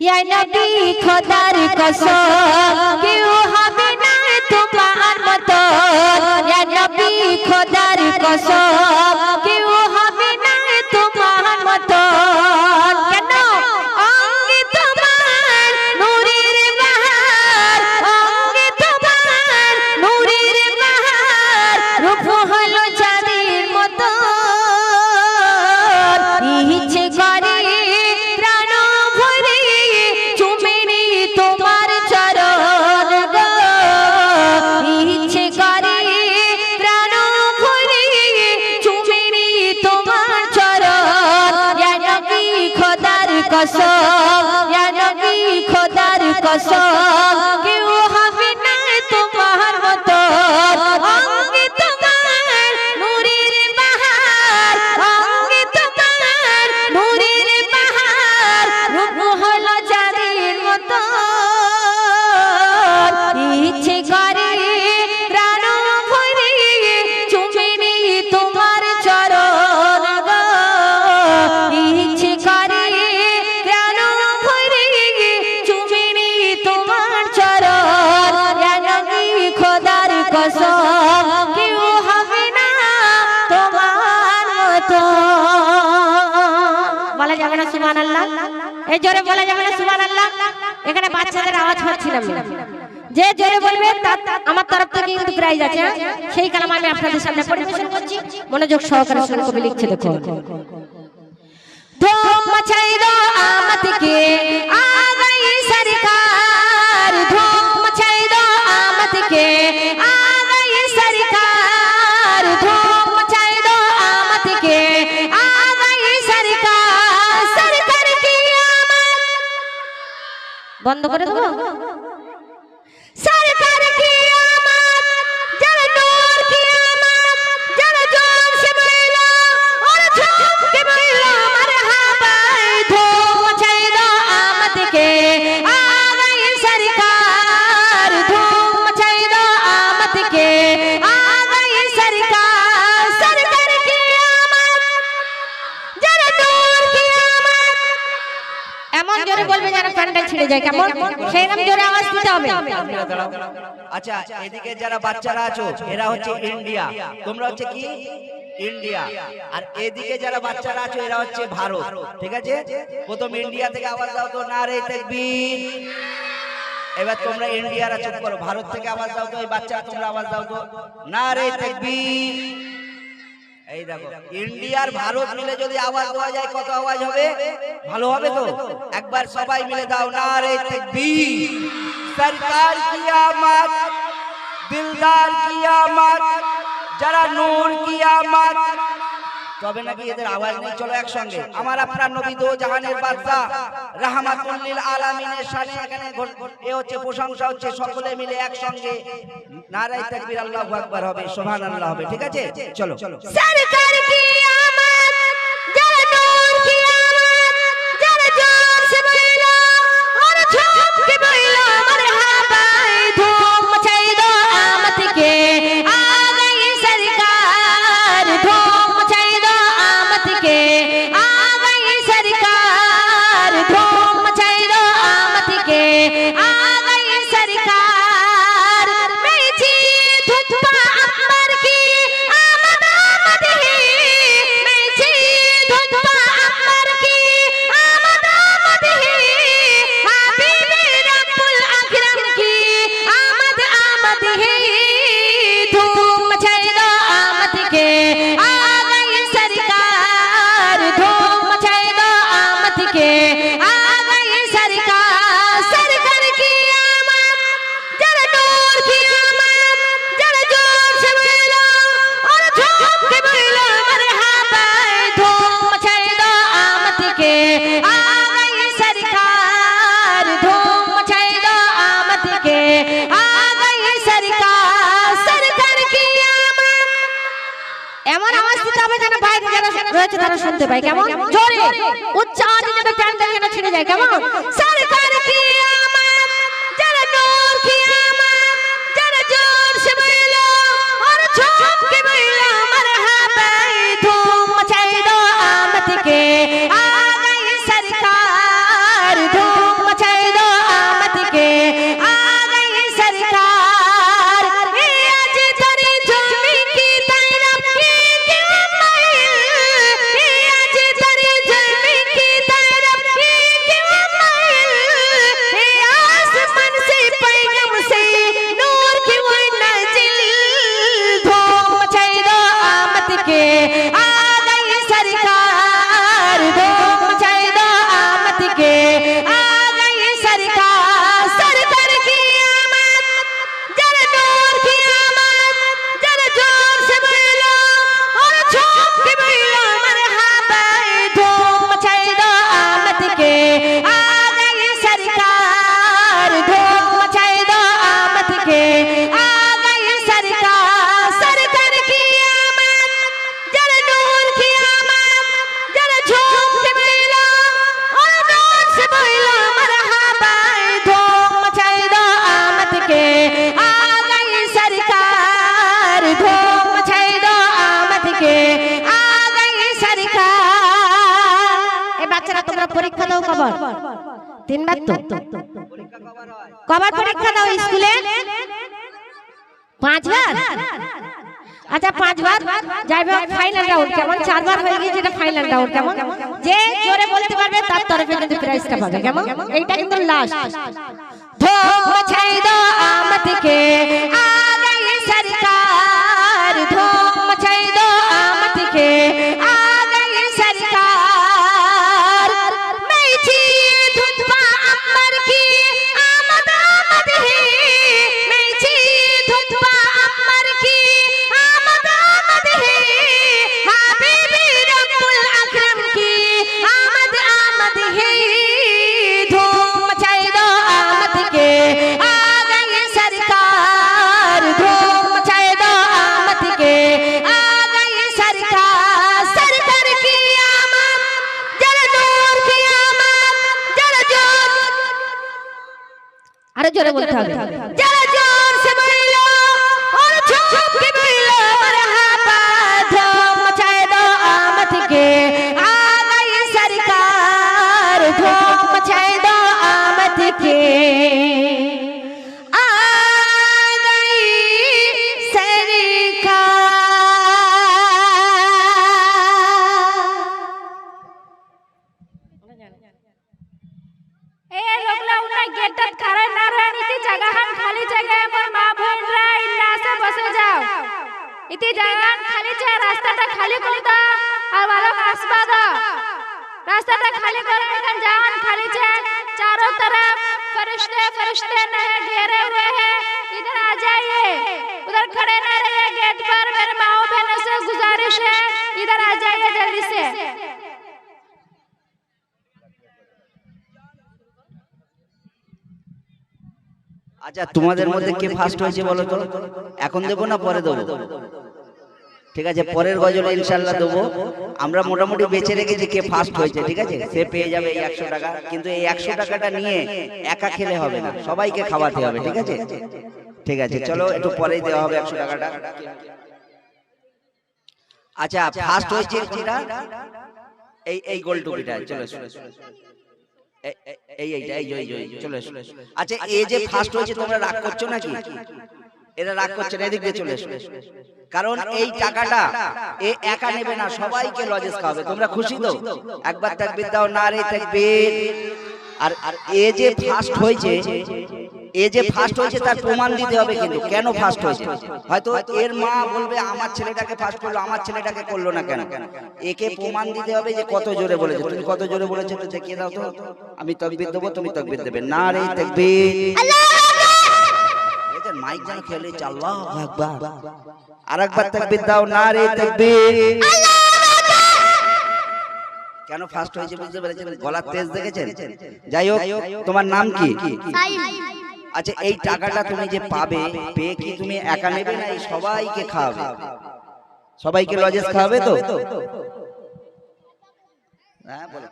या नबी खुदार कसम क्यों হবে না তোমার মতো या नबी खुदार कसम क्यों হবে না তোমার মতো কেন অঙ্গে তোমার নূরের বাহার অঙ্গে তোমার নূরের বাহার রূপ হলো চাঁদের মতো ইচ্ছে করে প্রাণ ভরে চুমে নি তোমার চরণ গো ইচ্ছে করে প্রাণ ভরে চুমে নি তোমার চরণ ইয়া নবী খোদার কসম ইয়া নবী খোদার কসম কেউ হবে না তোমার মতো অঙ্গে তোমার নূরের বাহার অঙ্গে তোমার নূরের বাহার রূপ হলো চাঁদের মতো ইচ্ছে করে প্রাণ ভরে চুমে নি তোমার চরণ গো ইচ্ছে করে প্রাণ ভরে চুমে নি তোমার চরণ ইয়া নবী খোদার কসম কেউ হবে না তোমার মতো বলা যাবে না সুবহানাল্লাহ এই জোরে বলা যাবে না সুবহানাল্লাহ এখানে বাচ্চাদের আওয়াজ পাচ্ছিলাম যে জোরে বলবে তার আমার তরফ থেকে কিন্তু প্রাইজ আছে সেই কালাম আমি আপনাদের সামনে পরিবেশন করছি মনোযোগ সহকারে শুনে কবি লিখছে দেখো ধুম মচাই দো আমত के आ गई सरकार धूम मचाई दो आमद के आ गई सरकार धूम मचाई दो आमद के आ गई सरकार सरकार की आमद बंद করে দেবো सरकार की आमद जल नूर की आमद जल जोर से बोलो और झूम के बोलो मरहबा धूम मचाई दो आमद के आ गई सरकार धूम मचाई दो आमद के आ गई सरकार सरकार की आमद जल नूर की आमद এমন জোরে বলবে যেন প্যান্ডেল ছিঁড়ে যায় কেমন সেই নাম জোরে আওয়াজ দিতে হবে আচ্ছা এদিকে যারা বাচ্চারা আছো এরা হচ্ছে ইন্ডিয়া তোমরা হচ্ছে কি ইন্ডিয়া আর এদিকে যারা বাচ্চারা আছো এরা হচ্ছে ভারত ঠিক আছে প্রথম ইন্ডিয়া থেকে আওয়াজ দাও তো নারে তাকবীর এবার তোমরা ইন্ডিয়ারা চুপ করো ভারত থেকে আওয়াজ দাও তো এই বাচ্চারা তোমরা আওয়াজ দাও তো নারে তাকবীর এই দেখো ইন্ডিয়ার ভারত মিলে যদি আওয়াজ দেওয়া যায় কত আওয়াজ হবে ভালো হবে তো একবার সবাই মিলে দাও নারে তাকবীর সরকার কি আমত দিলদার কি আমত যারা নূর কি আমত তবে নাকি এদের আওয়াজ নেই চলো একসঙ্গে আমার আপনার নবী দো জাহানের বাদশা রাহমাতুল লিল আলামিনের শানে এখানে এ হচ্ছে প্রশংসা হচ্ছে সকলে মিলে একসঙ্গে নারে তাকবীর আল্লাহু আকবার হবে সুবহানাল্লাহ হবে ঠিক আছে চলো सरकार की आमद जरा नूर की आमद जरा जोर से बोलो और झूम के बोलो मरहबा धूम मचाई दो आमद के आ गई सरकार धूम मचाई दो आमद के आ गई सरकार धूम मचाई दो आमद के आ गई सरकार मेरी जीत धुपा अंबर की आमद आमद है मेरी जीत धुपा अंबर की आमद आमद है हबीबे रब्बुल अकरम की आमद आमद है धूम मचाई दो आमद के आ गई सरकार धूम मचाई दो आमद के आ गई सरकार सरकार की आमद जरा नूर की आमद जरा जोर से बोलो और झूम के बोलो मरहबा धूम मचाई दो आमद के आ गई सरकार धूम मचाई दो आमद के आ गई सरकार सरकार की आमद এমন আওয়াজ দিতে হবে যেন বাইরে যারা রয়েছে তারা শুনতে পায় কেমন জোরে উচ্চ আওয়াজে যেন প্যান্ডেল যেন ছিঁড়ে যায় কেমন সরকার কি আমত যারা নূর কি আমত যারা জোর সে বলো और झूम के बोलो मरहबा धूम मचाई दो आमद के आ गई सरकार धूम পরীক্ষা দাও কবার? 3 বার তো। কবার পরীক্ষা দাও স্কুলে? 5 বার। আচ্ছা 5 বার যাই হোক, ফাইনাল রাউন্ড কেমন? 4 বার হয়ে গিয়েছে, এটা ফাইনাল রাউন্ড কেমন? যে জোরে বলতে পারবে তার তরফে কিন্তু প্রাইজটা পাবে, কেমন? এইটা কিন্তু লাস্ট। ধুম মচাই দো আমত के आ गई सरकार, धूम मचाई दो आमद के आ गई सरकार। मैं थी धुंधवा अमर की आमद आमद है, मैं थी धुंधवा अमर की आमद आमद है। हबीबी रब्बुल अकरम की आमद आमद है। धूम मचाई दो आमद के आ गई सरकार, धूम मचाई दो आमद के आ गई सरकार। सरकार की आमद, जरा नूर की आमद, जरा जोर, अरे जोरे बोलते হবে, जरा जोर से बोलो और झूम के बोलो मरहबा। धूम मचाई दो आमद के आ गई सरकार, धूम मचाई दो आमद के आ गई सरकार। ए लोगला उन्हें गेटत खड़ा ना रहन, इतनी जगह खाली जगह पर माँ बहन रहा इल्ला से बसे जाओ। इतनी जगह खाली चाहे रास्ता टा खाली कर दो और वालों का आसपा दो। रास्ता टा खाली करो, इधर जाओ खाली चाहे चारों तरफ फरिश्ते फरिश्ते ने घेरे हुए हैं। इधर आ जाइए, उधर खड़े ना रहिए गेट पर। मेरे माँ बहनों से गुजारिश है, इधर आ जाइए जल्दी से। আচ্ছা তোমাদের মধ্যে কে ফার্স্ট হয়েছে বলো তো? এখন দেবো না পরে দেবো? ঠিক আছে, পরের গজলে ইনশাআল্লাহ দেবো। আমরা মোটামুটি বেঁচে রেখেছি কে ফার্স্ট হয়েছে, ঠিক আছে? সে পেয়ে যাবে এই 100 টাকা। কিন্তু এই 100 টাকাটা নিয়ে একা খেলে হবে না, সবাইকে খাওয়াতে হবে, ঠিক আছে? ঠিক আছে, চলো একটু পরেই দেওয়া হবে 100 টাকাটা। আচ্ছা ফার্স্ট হয়েছে কোনটা? এই গোল টুপিটা, চলো চলে এসো। আচ্ছা এই যে ফার্স্ট হয়েছে তোমরা রাগ করছো নাকি? এরা রাগ করছে না, এদিক দিয়ে চলে এসো। কারণ এই টাকাটা এ একা নেবে না, সবাইকে লজেস খাওয়াবে। তোমরা খুশি তো? একবার তাকবীর দাও, নারে তাকবীর। আর এ যে ফার্স্ট হয়েছে, এ যে ফার্স্ট হয়েছে তার প্রমাণ দিতে হবে কিন্তু কেন ফার্স্ট হয়েছে। হয়তো এর মা বলবে আমার ছেলেটাকে ফার্স্ট করলো, আমার ছেলেটাকে করলো না কেন। একে প্রমাণ দিতে হবে যে কত জোরে বলেছে। তুমি কত জোরে বলেছো একটু দেখিয়ে দাও তো। আমি তাকবীর দেবো, তুমি তাকবীর দেবে। নারে তাকবীর, এদের মাইক যেন খেলে আল্লাহু আকবার। আরেকবার তাকবীর দাও, নারে তাকবীর। কেন ফার্স্ট হয়েছে বুঝতে পেরেছেন? গলার তেজ দেখেছেন? যাই হোক, তোমার নাম কি? আচ্ছা এই টাকাটা তুমি যে পাবে, পেয়ে কি তুমি একা নেবে না এই সবাইকে খাওয়াবে? সবাইকে লজেস খাওয়াবে তো? হ্যাঁ বলো।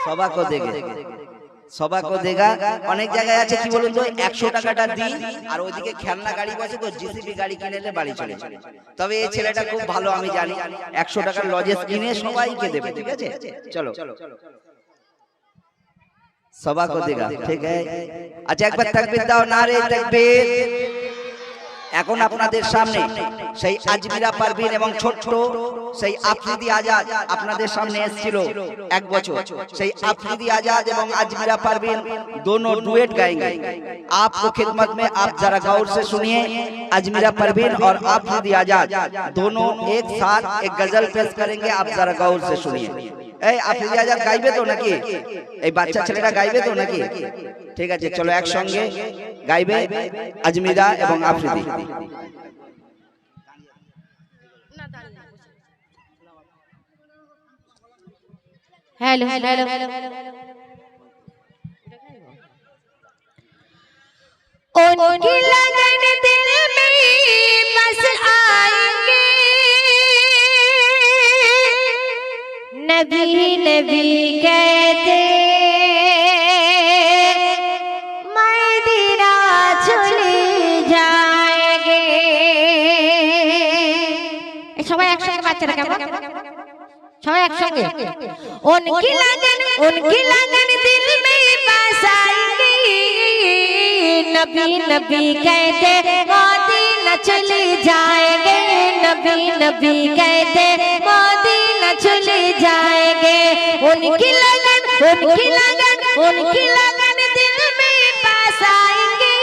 সবাইকে দেগে, সবাইকে দেগা। অনেক জায়গায় আছে কি বলুন তো, 100 টাকাটা দিই আর ওইদিকে খেলনা গাড়ি বসে তো জিসিবি গাড়ি কিনে এলে বাড়ি চলে যাবে। তবে এই ছেলেটা খুব ভালো, আমি জানি 100 টাকার লজেস কিনে সবাইকে দেবে, ঠিক আছে? চলো সবাইকে দেগা, ঠিক আছে? আচ্ছা একবার তাকবীর দাও, নারে তাকবীর। এখন আপনাদের সামনে সেই আজমিরা পারভিন এবং ছোট্ট সেই আফ্রিদি আজাদ আপনাদের সামনে এসেছিল 1 বছর। সেই আফ্রিদি आजाद এবং আজমিরা পারভিন दोनों डुएट गाएंगे आपको खिदमत में। आप जरा गौर से सुनिए, अजमीरा परवीन और आफरीदी आजाद दोनों एक साथ एक गजल पेश करेंगे। आप जरा गौर से सुनिए। এই আফ্রিদি আজাদ গাইবে তো নাকি? এই বাচ্চা ছেলেটা গাইবে তো নাকি? ঠিক আছে, চলো একসঙ্গে গাইবে আজমিরা এবং আফ্রিদি। हेलो हेलो उनकी लगन दिल में बस आएंगे, नबी नबी कहते मदीना चले जाएंगे। সবাই একসাথে বাচ্চারা কেমন? সবাই একসঙ্গে उनकी लगन दिल में बसाएंगे नबी नबी कहते मदीना चले जाएंगे नबी नबी कहते मदीना चले जाएंगे उनकी लगन दिल में बसाएंगे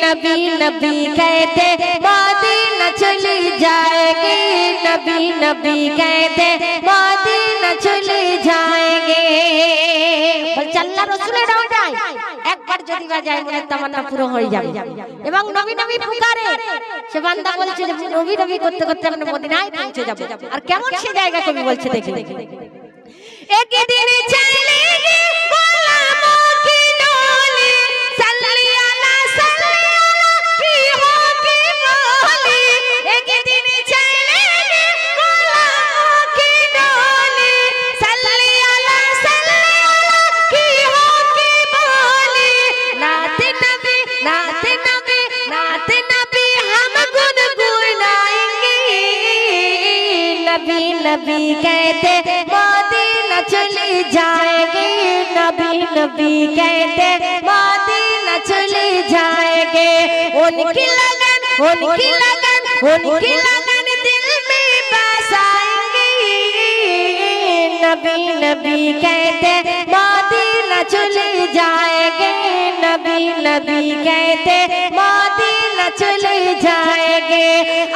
नबी नबी कहते मदीना चले जाएंगे नबी नबी कहते मदीना चले जाएंगे বলছে আল্লাহ রাসূলের ওটাই একবার যদি বাজায় মনে তামান্না পুরো হয়ে যাবে এবং নবী নবী পুকারে সে বান্দা বলছে যে নবী নবী করতে করতে আমরা মদিনায় পৌঁছে যাব আর কেমন সে জায়গা কবি বলছে দেখি एक दिन चलेगी गुलामों की डोली सल्ली अला की होगी बोली एक दिन चलेगी गुलामों की डोली सल्ली अला की होगी बोली नात नबी हम गुनगुनाएंगे नबी नबी कहते मदीना चले जाएंगे नबी नबी कहते मदीना चले जाएंगे उनकी लगन दिल में बसाएंगे नबी नबी कहते मदीना चले जाएंगे नबी नबी कहते मदीना चले जाएंगे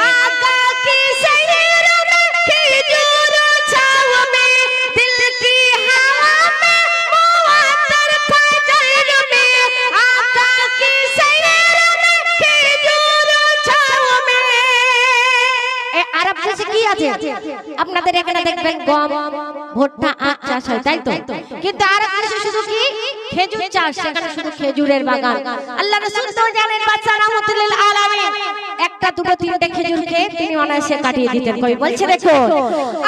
आका की सैरों में खिजूर छाव में दिल की हवा में मुअत्तर फजर में आका की सैरों में खिजूर छाव में ए আরব দেশে কি আছে আপনাদের এখানে দেখবেন গম ভুট্টা আখ চাষ হয় তাই তো কিন্তু আরব দেশে শুধু কি খেজুর চাষ সেখানে শুধু খেজুরের বাগান আল্লাহ রাসূল তো জানেন বাদশা রাহমাতুল্লিল আলামিন একটা দুটো তিনটে খেজুর খেয়ে তিনি অনায়াসে কাটিয়ে দিতেন কই বলছে দেখো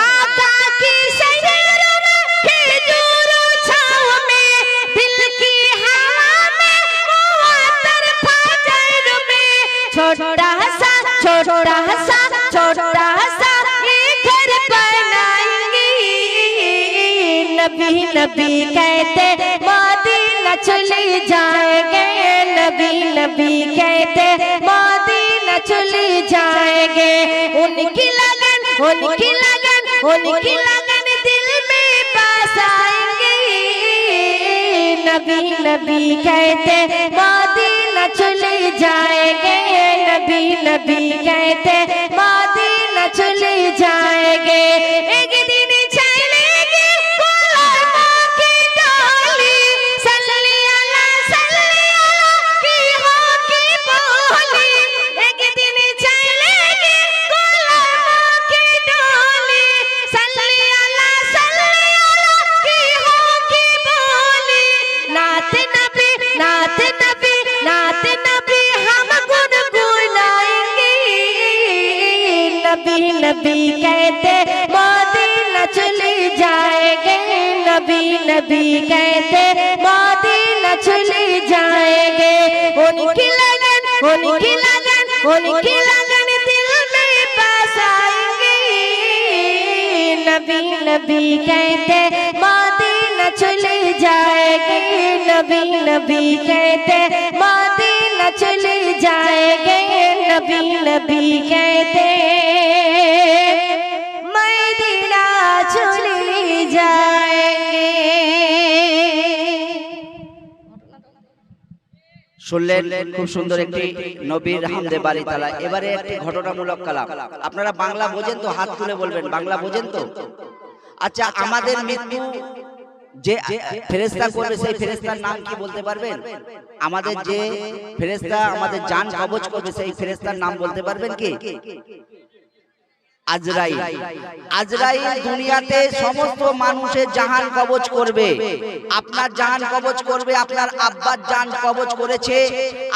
आका की सैरों में खिजूर छाव में दिल की हवा में मुअत्तर फजर में छोटा सा ये घर बनाएंगे नबी नबी कहते मदीना चले जाएंगे नबी नबी कहते मदीना चले जाएंगे उनकी लगन दिल में बसाएंगे नबी नबी कहते मदीना चले जाएंगे नबी नबी कहते मदीना चले जाएंगे एक दिन चलेगी गुलामों की डोली सल्ली अला की होगी बोली एक दिन चलेगी गुलामों की डोली सल्ली अला की होगी बोली नात नबी हम गुनगुनाएंगे नबी नबी कहते मदीना चले जाएंगे नबी नबी कहते मदीना चले जाएंगे उनकी लगन दिल में बसाएंगे नबी नबी कहते मदीना चले जाएंगे नबी नबी कहते मदीना चले जाएंगे नबी नबी कहते मदीना चले जाएंगे শুনলেন খুব সুন্দর একটি নবীর হামদে বাড়ি তালা এবারে একটি ঘটনামূলক কালাম আপনারা বাংলা বোঝেন তো হাত তুলে বলবেন বাংলা বোঝেন তো আচ্ছা আমাদের মৃত্যু যে ফেরেশতা করবে সেই ফেরেশতার নাম কি বলতে পারবেন আমাদের যে ফেরেশতা আমাদের জান কবজ করবে সেই ফেরেশতার নাম বলতে পারবেন কি আজরাইল আজরাইল দুনিয়াতে সমস্ত মানুষের জাহান কবজ করবে আপনার জাহান কবজ করবে আপনার আব্বার জান কবজ করেছে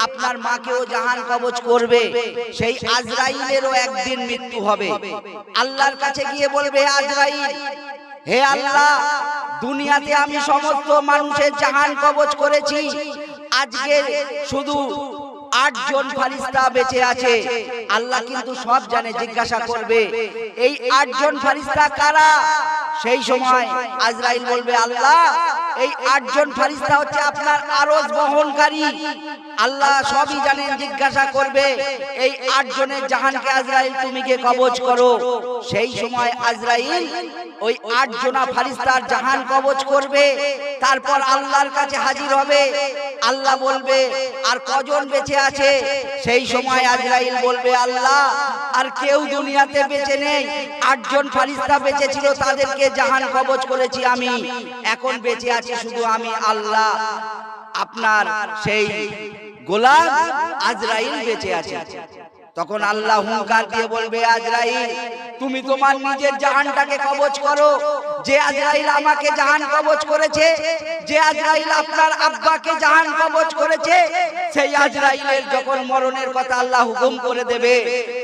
আপনার মাকেও জাহান কবজ করবে সেই আজরাইলেরও একদিন মৃত্যু হবে আল্লাহর কাছে গিয়ে বলবে আজরাইল হে আল্লাহ দুনিয়াতে আমি সমস্ত মানুষের জাহান কবজ করেছি আজকে শুধু 8 জন ফারিস্তা বেঁচে আছে। আল্লাহ কিন্তু সব জানে, জিজ্ঞাসা করবে এই 8 জন ফারিস্তা কারা? সেই সময় আজরাইল বলবে আল্লাহ এই 8 জন ফারিস্তা হচ্ছে আপনার আরজ বহনকারী। আল্লাহ সবই জানেন, জিজ্ঞাসা করবে এই 8 জনের জাহানকে আজরাইল তুমি কে কবজ করো। সেই সময় আজরাইল ওই 8 জনা ফারিস্তার জাহান কবজ করবে, তারপর আল্লাহর কাছে হাজির হবে। আল্লাহ বলবে আর কজন বেঁচে আছে? সেই সময় আজরাইল বলবে আল্লাহ আর কেউ দুনিয়াতে বেঁচে নেই, 8 জন ফারিস্তা বেঁচে ছিল, তাদেরকে জাহান কবজ করেছি আমি, এখন বেঁচে আছি শুধু আমি আল্লাহ, আপনার সেই গোলাম আজরাইল বেঁচে আছে। তখন আল্লাহ হুঙ্কার দিয়ে বলবে আজরাইল তুমি তোমার নিজের জাহানটাকে কবজ করো। যে আজরাইল আমাকে জাহান কবজ করেছে, যে আজরাইল আপনার আব্বাকে জাহান কবজ করেছে, সেই আজরাইলের যখন মরণের কথা আল্লাহ হুকুম করে দেবে,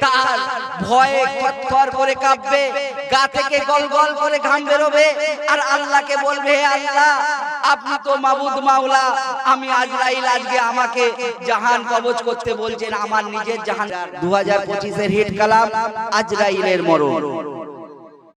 তার ভয়ে থরথর করে কাঁপবে, গা থেকে গলগল করে ঘাম বেরোবে, আর আল্লাহকে বলবে হে আল্লাহ আপনি তো মাবুদ মাওলা, আমি আজরাইল আজকে আমাকে জাহান কবজ করতে বলছেন, আমার নিজের জাহান। 2025 এর হিট কালাম আজরাইলের মরণ।